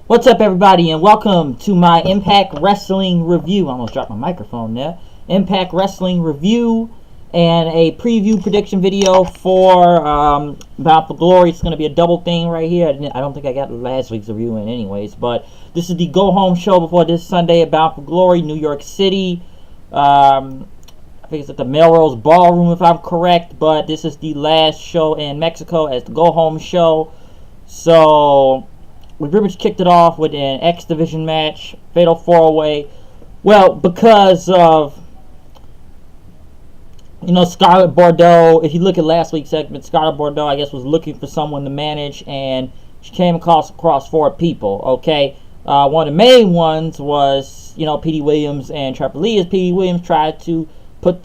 What's up, everybody, and welcome to my Impact Wrestling review. I almost dropped my microphone there. Impact Wrestling review and a preview prediction video for Bound for Glory. It's going to be a double thing right here. I don't think I got last week's review in anyways, but this is the go-home show before this Sunday at Bound for Glory, New York City. I think it's at the Melrose Ballroom, if I'm correct, but this is the last show in Mexico as the go-home show. So we pretty much kicked it off with an X Division match, Fatal 4-Way. Well, because of, Scarlett Bordeaux. If you look at last week's segment, Scarlett Bordeaux, I guess, was looking for someone to manage, and she came across four people, okay? One of the main ones was, Petey Williams and Trevor Lee, as Petey Williams tried to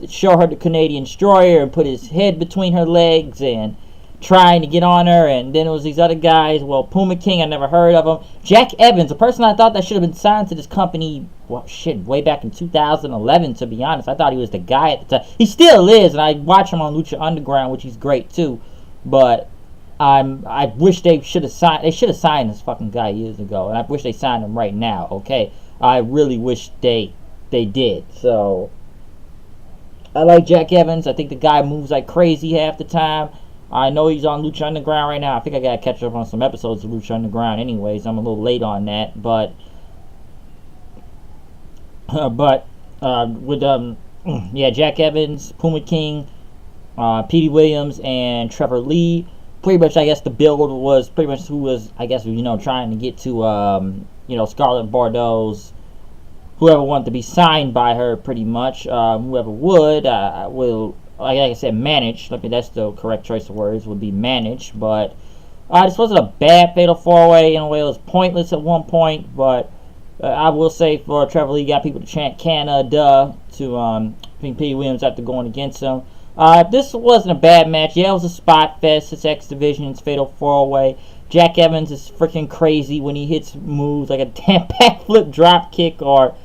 show her the Canadian Destroyer and put his head between her legs and trying to get on her. And then it was these other guys. Well, Puma King, I never heard of him. Jack Evans, a person I thought that should have been signed to this company, way back in 2011, to be honest. I thought he was the guy at the time. He still is, and I watch him on Lucha Underground, which he's great too. But I wish they should have signed this fucking guy years ago, and I wish they signed him right now. Okay, I really wish they did. So I like Jack Evans. I think the guy moves like crazy half the time. I know he's on Lucha Underground right now. I think I gotta catch up on some episodes of Lucha Underground anyways. I'm a little late on that, but Jack Evans, Puma King, Petey Williams, and Trevor Lee. Pretty much, I guess the build was pretty much who was, I guess, trying to get to Scarlett Bordeaux's, whoever wanted to be signed by her, pretty much. Whoever would will, like I said, manage. That's the correct choice of words, would be manage. But this wasn't a bad Fatal 4-Way. In a way, it was pointless at one point. But I will say for Trevor Lee, got people to chant Canada to Petey Williams after going against him. This wasn't a bad match. Yeah, it was a spot fest. It's X Division. It's Fatal 4-Way. Jack Evans is freaking crazy when he hits moves like a damn backflip drop kick, or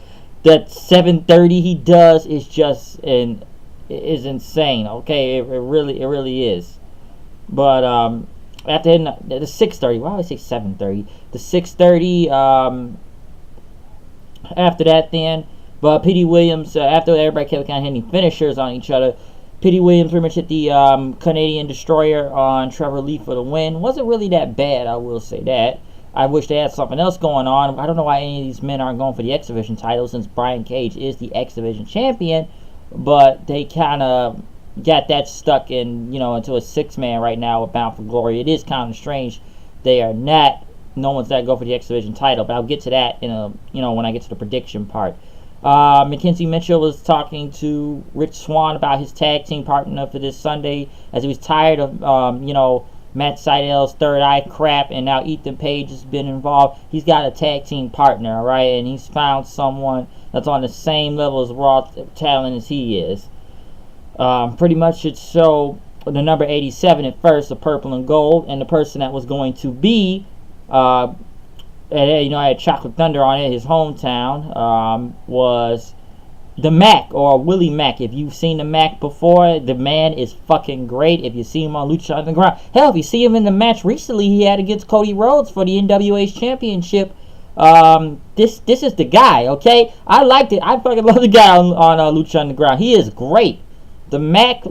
that 730 he does is just is insane. Okay, it really is. But after hitting the 630, why would I say 730? The 630. After that, then, but Petey Williams, after everybody kept kind of hitting finishers on each other, Petey Williams pretty much hit the Canadian Destroyer on Trevor Lee for the win. Wasn't really that bad, I will say that. I wish they had something else going on. I don't know why any of these men aren't going for the X Division title, since Brian Cage is the X Division champion. But they kind of got that stuck in, into a 6-man right now with Bound for Glory. It is kind of strange. They are not. No one's that go for the X Division title, but I'll get to that when I get to the prediction part. Mackenzie Mitchell was talking to Rich Swann about his tag team partner for this Sunday, as he was tired of Matt Seidel's third eye crap, and now Ethan Page has been involved. He's got a tag team partner, all right, and he's found someone that's on the same level as raw talent as he is. Pretty much should show the number 87 at first, the purple and gold, and the person that was going to be I had Chocolate Thunder on it, his hometown, was the Mac, or Willie Mack. If you've seen the Mac before, the man is fucking great. If you see him on Lucha Underground, hell, if you see him in the match recently he had against Cody Rhodes for the NWA's championship, this is the guy, okay? I liked it. I fucking love the guy on Lucha Underground. He is great. The Mac,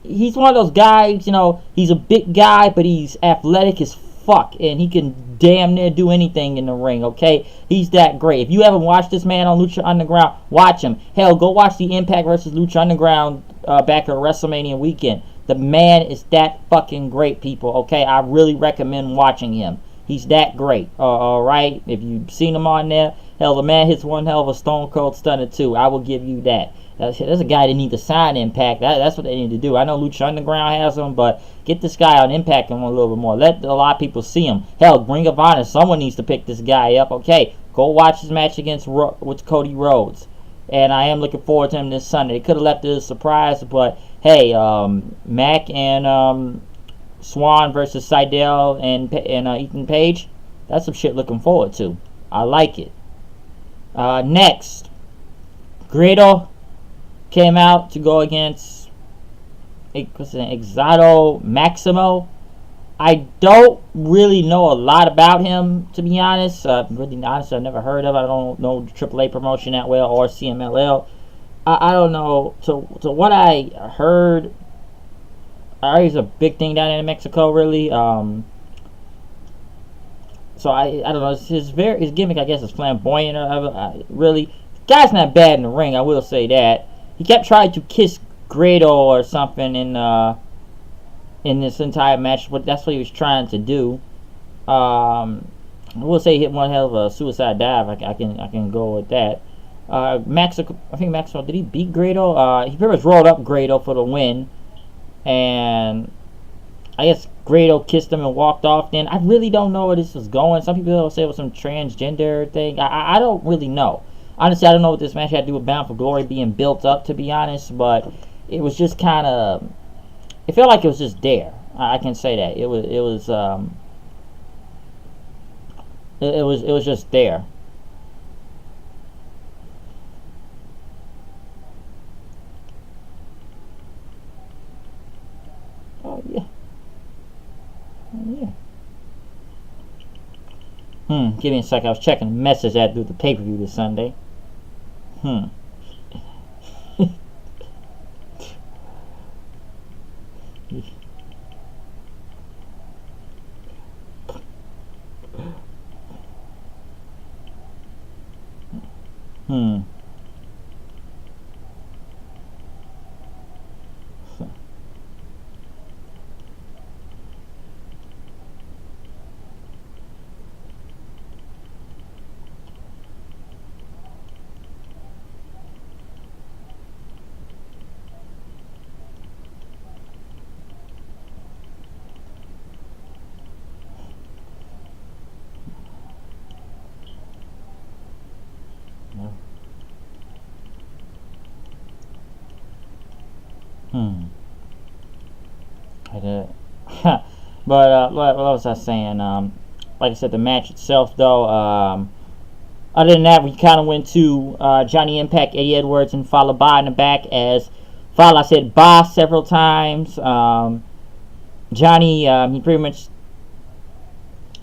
he's one of those guys, he's a big guy, but he's athletic as fuck, and he can damn near do anything in the ring, okay? He's that great. If you haven't watched this man on Lucha Underground, watch him. Hell, go watch the Impact versus Lucha Underground back at WrestleMania weekend. The man is that fucking great, people, okay? I really recommend watching him. He's that great, alright? If you've seen him on there, hell, the man hits one hell of a Stone Cold Stunner too. I will give you that. That's a guy that needs to sign Impact. That's what they need to do. I know Lucha Underground has him, but get this guy on Impact and a little bit more. Let a lot of people see him. Hell, Ring of Honor, someone needs to pick this guy up. Okay, go watch his match with Cody Rhodes. And I am looking forward to him this Sunday. They could have left it as a surprise, but hey, Mac and Swann versus Seidel and Ethan Page, that's some shit looking forward to. I like it. Next, Grado came out to go against Exato Maximo. I don't really know a lot about him, to be honest. Really honest, I've never heard of it. I don't know AAA promotion that well or CMLL. I don't know. So what I heard, he's a big thing down in Mexico, really. So I don't know. His gimmick, I guess, is flamboyant. Really, guy's not bad in the ring. I will say that. He kept trying to kiss Grado or something in this entire match, but that's what he was trying to do. I will say he hit one hell of a suicide dive. I can go with that. Mexico, I think Mexico, did he beat Grado? He pretty much rolled up Grado for the win, and I guess Grado kissed him and walked off. Then I really don't know where this was going. Some people will say it was some transgender thing. I don't really know. Honestly, I don't know what this match had to do with Bound for Glory being built up, to be honest, but it was just kind of, it felt like it was just there. I can say that it was just there. Oh yeah, oh, yeah. Give me a sec. I was checking the message I had to do the pay-per-view this Sunday. Hmm. Hmm. Hmm. I did. But what was I saying? Like I said, the match itself, though. Other than that, we kind of went to Johnny Impact, Eddie Edwards, and Fallah Bahh in the back as Fallah said "Bah" several times. Johnny, he pretty much,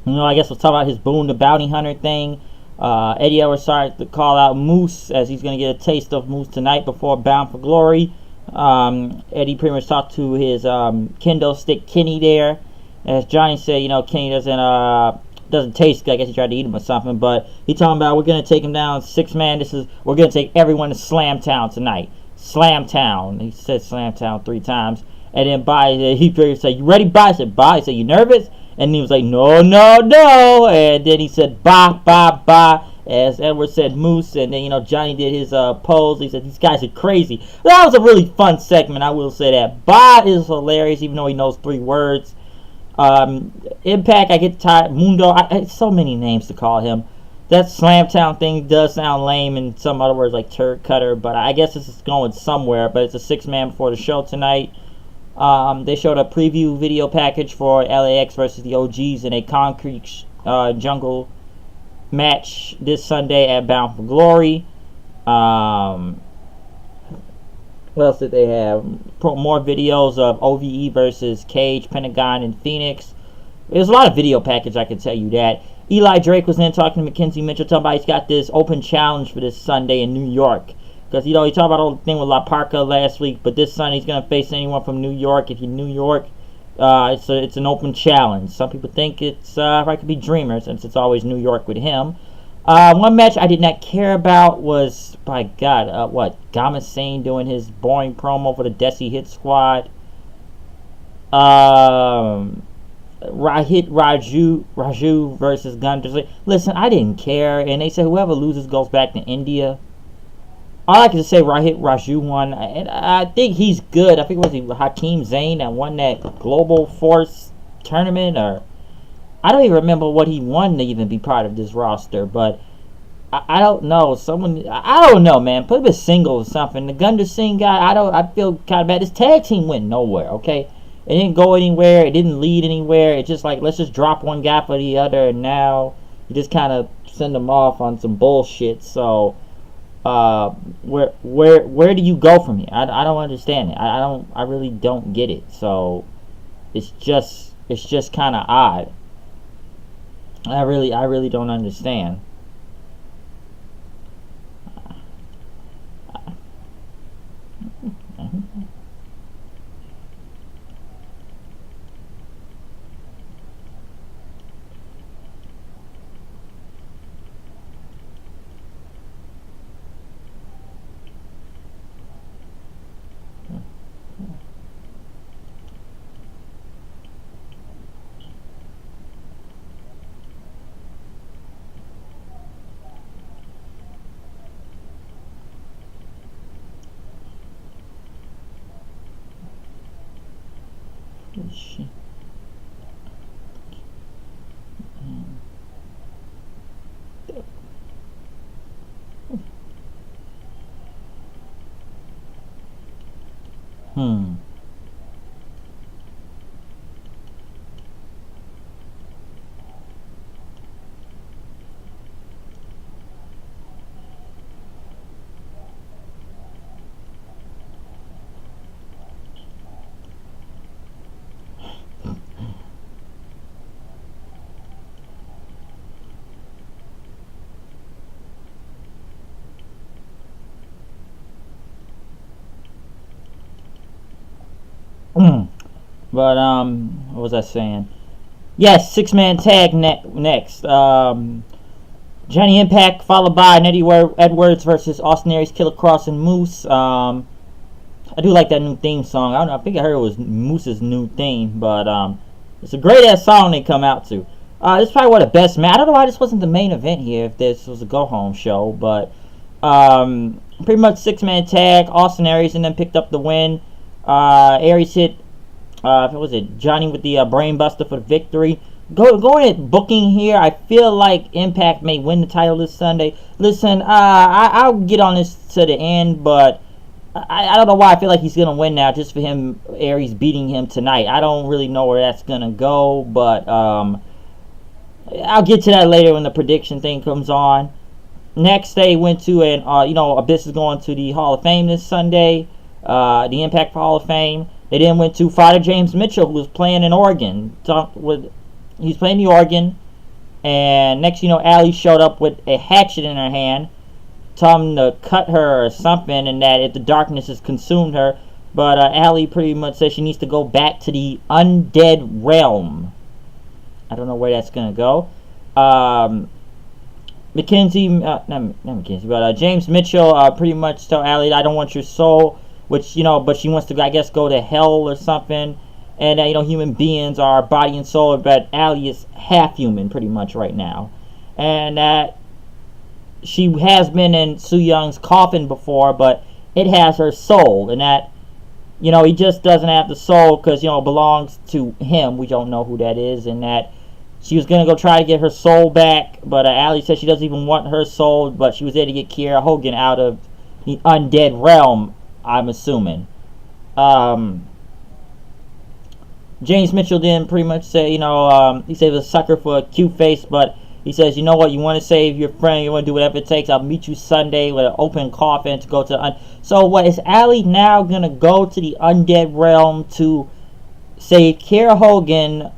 I guess was talking about his Boone the Bounty Hunter thing. Eddie Edwards started to call out Moose as he's going to get a taste of Moose tonight before Bound for Glory. Eddie pretty much talked to his kendo stick Kenny there. As Johnny said, Kenny doesn't taste good. I guess he tried to eat him or something, but he talking about we're gonna take him down 6-man. We're gonna take everyone to Slam Town tonight. Slam Town. He said Slam Town 3 times, and then he figured say, "You ready, Bah?" I said, "Bah." He said, "You nervous?" And he was like, "No, no, no." And then he said, "Bah, bah, bah." As Edward said, Moose, and then Johnny did his pose. He said, "These guys are crazy." That was a really fun segment. I will say that. Bah is hilarious, even though he knows 3 words. Impact, I get tired. Mundo, so many names to call him. That Slamtown thing does sound lame in some other words like turd cutter, but I guess this is going somewhere. But it's a 6-man before the show tonight. They showed a preview video package for LAX versus the OGs in a concrete jungle match this Sunday at Bound for Glory. What else did they have? More videos of OVE versus Cage, Pentagon, and Phoenix. There's a lot of video package, I can tell you that. Eli Drake was then talking to Mackenzie Mitchell, talking about he's got this open challenge for this Sunday in New York. Because, he talked about the whole thing with La Parka last week, but this Sunday he's going to face anyone from New York. If you're New York, it's an open challenge. Some people think it could be Dreamer, since it's always New York with him. One match I did not care about was, by God, Gama Sane doing his boring promo for the Desi Hit Squad. Raju versus Gunter. Listen, I didn't care, and they said whoever loses goes back to India. All I can just say, Raju won, and I think he's good. I think it was Hakeem Zayn that won that Global Force tournament, or I don't even remember what he won to even be part of this roster, but I don't know. I don't know, man. Put him in singles or something. The Gunter Singh guy, I feel kind of bad. This tag team went nowhere, okay? It didn't go anywhere. It didn't lead anywhere. It's just like, let's just drop one guy for the other, and now you just kind of send them off on some bullshit. So, where do you go from here? I don't understand it. I really don't get it. So, it's It's just kind of odd. I really don't understand. Hmm. But what was I saying? Yes, 6-man tag next. Johnny Impact followed by Eddie Edwards versus Austin Aries, Killer Kross, and Moose. I do like that new theme song. I don't know. I think I heard it was Moose's new theme, but it's a great ass song they come out to. This is probably one of the best match. I don't know why this wasn't the main event here. If this was a go home show, but pretty much 6-man tag. Austin Aries and then picked up the win. Aries hit. What was it? Johnny with the brain buster for the victory. Going at booking here, I feel like Impact may win the title this Sunday. Listen, I'll get on this to the end, but I don't know why I feel like he's going to win now just for him, Aries beating him tonight. I don't really know where that's going to go, but I'll get to that later when the prediction thing comes on. Next, they went to Abyss is going to the Hall of Fame this Sunday, the Impact Hall of Fame. They then went to Father James Mitchell, who was playing in Oregon. He's playing the organ, and next Allie showed up with a hatchet in her hand, told him to cut her or something, and that if the darkness has consumed her. But Allie pretty much says she needs to go back to the undead realm. I don't know where that's gonna go. James Mitchell pretty much told Allie, "I don't want your soul," which but she wants to, I guess, go to hell or something. And human beings are body and soul, but Allie is half human pretty much right now, and that she has been in Su Young's coffin before, but it has her soul, and that he just doesn't have the soul because it belongs to him. We don't know who that is, and that she was gonna go try to get her soul back, but Allie said she doesn't even want her soul, but she was there to get Kiera Hogan out of the undead realm, I'm assuming. James Mitchell didn't pretty much say, he said he was a sucker for a cute face, but he says, you know what, you want to save your friend, you want to do whatever it takes, I'll meet you Sunday with an open coffin to go to So what, is Allie now going to go to the undead realm to save Kiera Hogan?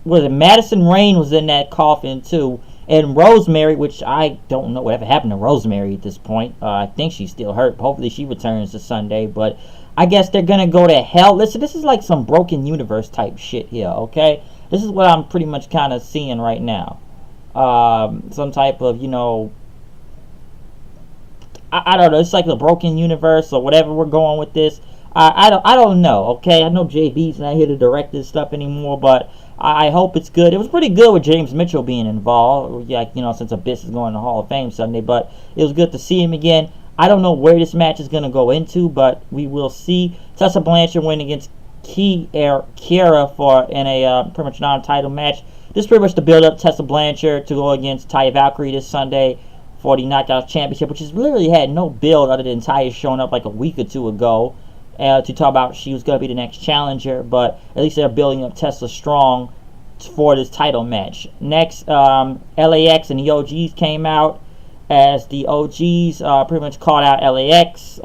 Madison Rayne was in that coffin too, and Rosemary, which I don't know whatever happened to Rosemary at this point. I think she's still hurt. Hopefully she returns to Sunday, but I guess they're gonna go to hell. Listen, this is like some broken universe type shit here, okay? This is what I'm pretty much kind of seeing right now. Some type of, I don't know. It's like the broken universe or whatever we're going with this. I don't know, okay? I know JB's not here to direct this stuff anymore, but I hope it's good. It was pretty good with James Mitchell being involved, since Abyss is going to the Hall of Fame Sunday, but it was good to see him again. I don't know where this match is going to go into, but we will see. Tessa Blanchard win against Kiera in a pretty much non-title match. This is pretty much the build-up. Tessa Blanchard to go against Taya Valkyrie this Sunday for the Knockouts Championship, which has literally had no build other than Taya showing up like a week or two ago to talk about she was going to be the next challenger, but at least they're building up Tessa strong for this title match. Next, LAX and the OGs came out. as the OGs pretty much called out LAX.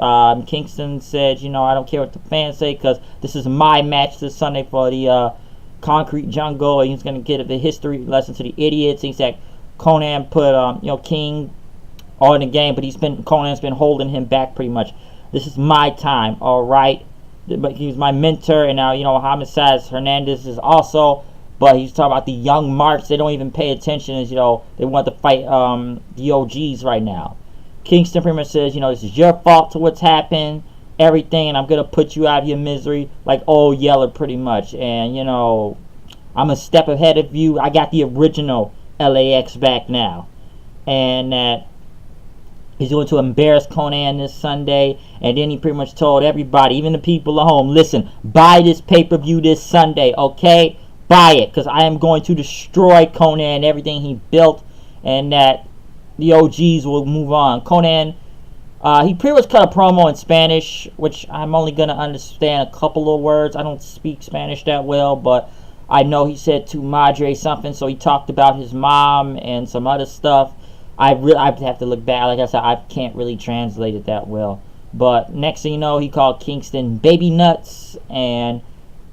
Kingston said, you know, I don't care what the fans say because this is my match this Sunday for the Concrete Jungle, and he's going to get the history lesson to the idiots. He said Konnan put, you know, King all in the game, but Konnan's been holding him back pretty much. This is my time, all right? But he's my mentor, and now, you know, Homicide Hernandez is also. But he's talking about the young marks. They don't even pay attention, as you know, they want to fight the OGs right now. Kingston pretty much says, you know, this is your fault to what's happened, everything, and I'm going to put you out of your misery, like old Yeller pretty much. And, you know, I'm a step ahead of you. I got the original LAX back now. And that he's going to embarrass Konnan this Sunday. And then he pretty much told everybody, even the people at home, listen, buy this pay-per-view this Sunday, okay? Buy it, because I am going to destroy Konnan and everything he built, and that the OGs will move on. Konnan, he pretty much cut a promo in Spanish, which I'm only going to understand a couple of words. I don't speak Spanish that well, but I know he said to Madre something, so he talked about his mom and some other stuff. I'd have to look back. Like I said, I can't really translate it that well. But next thing you know, he called Kingston baby nuts, and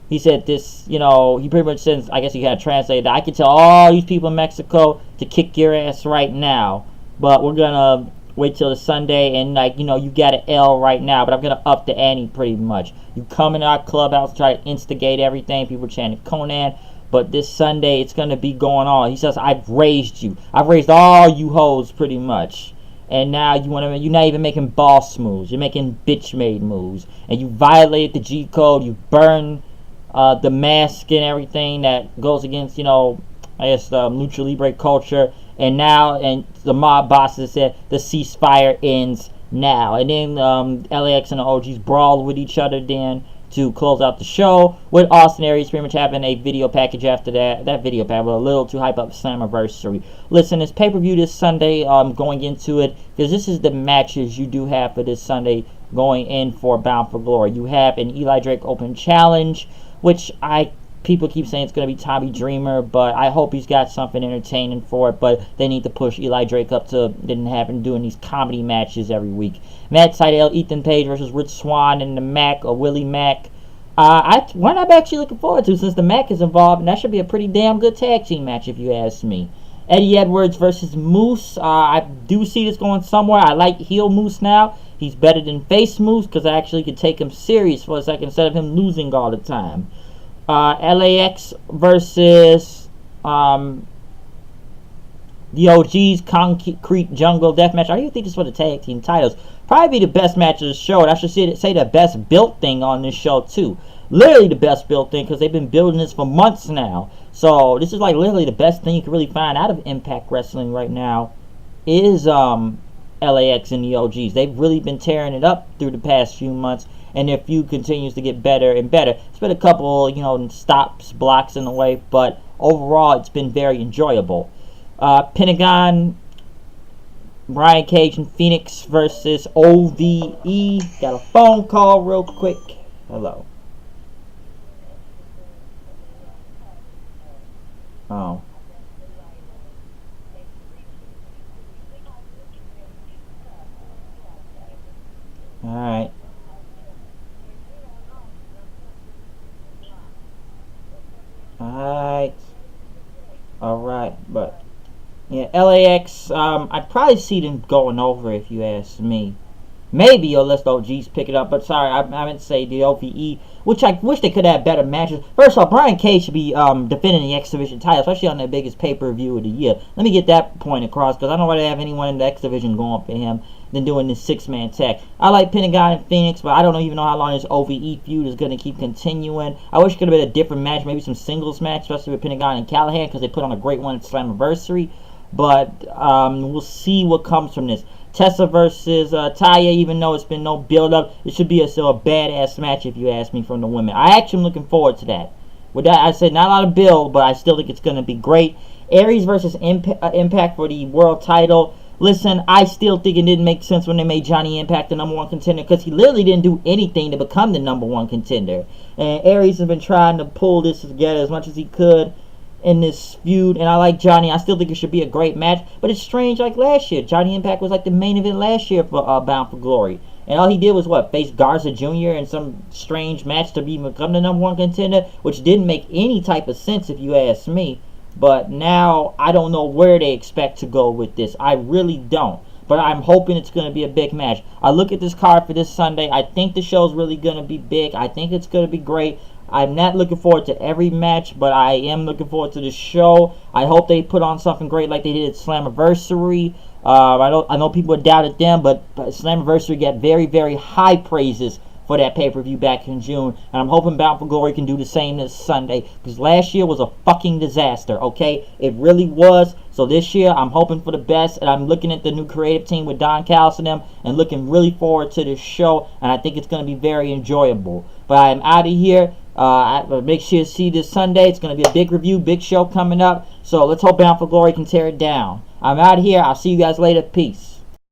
he said this, you know, he pretty much says, I guess you gotta translate that. I can tell all these people in Mexico to kick your ass right now, but we're gonna wait till the Sunday, and, like, you know, you got an L right now, but I'm gonna up the ante pretty much. You come in our clubhouse, try to instigate everything, people chanting Konnan, but this Sunday it's gonna be going on. He says, I've raised you. I've raised all you hoes pretty much. And now you're not even making boss moves. You're making bitch-made moves. And you violated the G code. You burned the mask and everything that goes against, you know, I guess the Lucha Libre culture. And now, and the mob bosses said the ceasefire ends now. And then LAX and the OGs brawled with each other then to close out the show, with Austin Aries pretty much having a video package after that video package, a little too hype up Slammiversary. Listen, this pay-per-view this Sunday, going into it, because this is the matches you do have for this Sunday going in for Bound for Glory. You have an Eli Drake Open Challenge, which people keep saying it's going to be Tommy Dreamer, but I hope he's got something entertaining for it. But they need to push Eli Drake up to didn't have him doing these comedy matches every week. Matt Sydal, Ethan Page versus Rich Swann and the Mac or Willie Mack. One I'm actually looking forward to, since the Mac is involved, and that should be a pretty damn good tag team match if you ask me. Eddie Edwards versus Moose. I do see this going somewhere. I like heel Moose now. He's better than face Moose, because I actually could take him serious for a second instead of him losing all the time. LAX versus the OGs, Concrete Jungle Deathmatch. I don't even think this is for the tag team titles. Probably be the best match of the show, and I should say the best built thing on this show too. Literally the best built thing, because they've been building this for months now. So this is like literally the best thing you can really find out of Impact Wrestling right now is LAX and the OGs. They've really been tearing it up through the past few months, and their feud continues to get better and better. It's been a couple, you know, stops, blocks in the way, but overall it's been very enjoyable. Pentagon, Brian Cage and Phoenix versus OVE. Got a phone call real quick. Hello. Oh. Alright. Alright, but yeah, LAX, I'd probably see them going over if you ask me. Maybe you'll let the OGs pick it up, but sorry, I meant to say the OVE, which I wish they could have better matches. First off, Brian Cage should be defending the X Division title, especially on their biggest pay-per-view of the year. Let me get that point across, because I don't want to have anyone in the X Division going for him than doing this six-man tag. I like Pentagon and Phoenix, but I don't even know how long this OVE feud is going to keep continuing. I wish it could have been a different match, maybe some singles match, especially with Pentagon and Callahan, because they put on a great one at Slammiversary. But we'll see what comes from this. Tessa versus Taya, even though it's been no build-up, it should be still a badass match if you ask me from the women. I actually am looking forward to that. With that, I said not a lot of build, but I still think it's going to be great. Aries versus Impact for the world title. Listen, I still think it didn't make sense when they made Johnny Impact the number one contender, because he literally didn't do anything to become the number one contender. And Aries has been trying to pull this together as much as he could. in this feud, and I like Johnny. I still think it should be a great match, but it's strange like last year. Johnny Impact was like the main event last year for Bound for Glory. And all he did was what? Face Garza Jr. in some strange match to become the #1 contender, which didn't make any type of sense if you ask me. But now I don't know where they expect to go with this. I really don't. But I'm hoping it's going to be a big match. I look at this card for this Sunday. I think the show's really going to be big. I think it's going to be great. I'm not looking forward to every match, but I am looking forward to the show. I hope they put on something great like they did at Slammiversary. I know people doubted them, but Slammiversary got very, very high praises for that pay-per-view back in June. And I'm hoping Bound for Glory can do the same this Sunday, because last year was a fucking disaster, okay? It really was. So this year, I'm hoping for the best, and I'm looking at the new creative team with Don Callis and them, and looking really forward to this show, and I think it's going to be very enjoyable. But I'm out of here. Make sure you see this Sunday. It's going to be a big review, big show coming up. So let's hope Bound for Glory can tear it down. I'm out of here. I'll see you guys later. Peace.